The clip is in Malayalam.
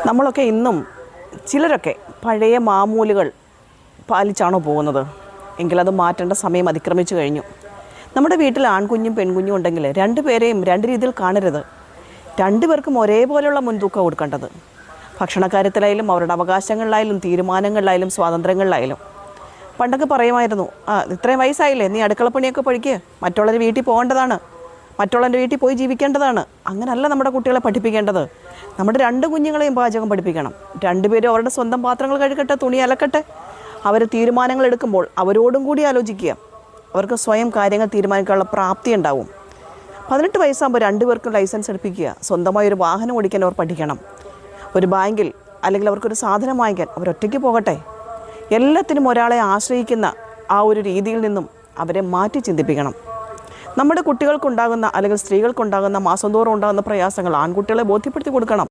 നമ്മളൊക്കെ ഇന്നും ചിലരൊക്കെ പഴയ മാമൂലുകൾ പാലിച്ചാണോ പോകുന്നത്? എങ്കിലത് മാറ്റേണ്ട സമയം അതിക്രമിച്ചു കഴിഞ്ഞു. നമ്മുടെ വീട്ടിൽ ആൺകുഞ്ഞും പെൺകുഞ്ഞും ഉണ്ടെങ്കിൽ രണ്ടുപേരെയും രണ്ട് രീതിയിൽ കാണരുത്. രണ്ടുപേർക്കും ഒരേപോലെയുള്ള മുൻതൂക്കം കൊടുക്കേണ്ടത്. ഭക്ഷണക്കാര്യത്തിലായാലും അവരുടെ അവകാശങ്ങളിലായാലും തീരുമാനങ്ങളിലായാലും സ്വാതന്ത്ര്യങ്ങളിലായാലും. പണ്ടൊക്കെ പറയുമായിരുന്നു, ഇത്രയും വയസ്സായില്ലേ, നീ അടുക്കളപ്പണിയൊക്കെ പഠിക്കുക, മറ്റുള്ളവരുടെ വീട്ടിൽ പോകേണ്ടതാണ്, മറ്റുള്ളവൻ്റെ വീട്ടിൽ പോയി ജീവിക്കേണ്ടതാണ്. അങ്ങനല്ല നമ്മുടെ കുട്ടികളെ പഠിപ്പിക്കേണ്ടത്. നമ്മുടെ രണ്ട് കുഞ്ഞുങ്ങളെയും പാചകം പഠിപ്പിക്കണം. രണ്ടുപേരും അവരുടെ സ്വന്തം പാത്രങ്ങൾ കഴുകട്ടെ, തുണി അലക്കട്ടെ. അവർ തീരുമാനങ്ങൾ എടുക്കുമ്പോൾ അവരോടും കൂടി ആലോചിക്കുക. അവർക്ക് സ്വയം കാര്യങ്ങൾ തീരുമാനിക്കാനുള്ള പ്രാപ്തി ഉണ്ടാവും. 18 വയസ്സാകുമ്പോൾ രണ്ടുപേർക്കും ലൈസൻസ് എടുപ്പിക്കുക. സ്വന്തമായി ഒരു വാഹനം ഓടിക്കാൻ അവർ പഠിക്കണം. ഒരു ബാങ്കിൽ അല്ലെങ്കിൽ അവർക്കൊരു സാധനം വാങ്ങിക്കാൻ അവരൊറ്റയ്ക്ക് പോകട്ടെ. എല്ലാത്തിനും ഒരാളെ ആശ്രയിക്കുന്ന ആ ഒരു രീതിയിൽ നിന്നും അവരെ മാറ്റി ചിന്തിപ്പിക്കണം. നമ്മുടെ കുട്ടികൾക്കുണ്ടാകുന്ന അല്ലെങ്കിൽ സ്ത്രീകൾക്കുണ്ടാകുന്ന മാസം തോറും ഉണ്ടാകുന്ന പ്രയാസങ്ങൾ ആൺകുട്ടികളെ ബോധ്യപ്പെടുത്തി കൊടുക്കണം.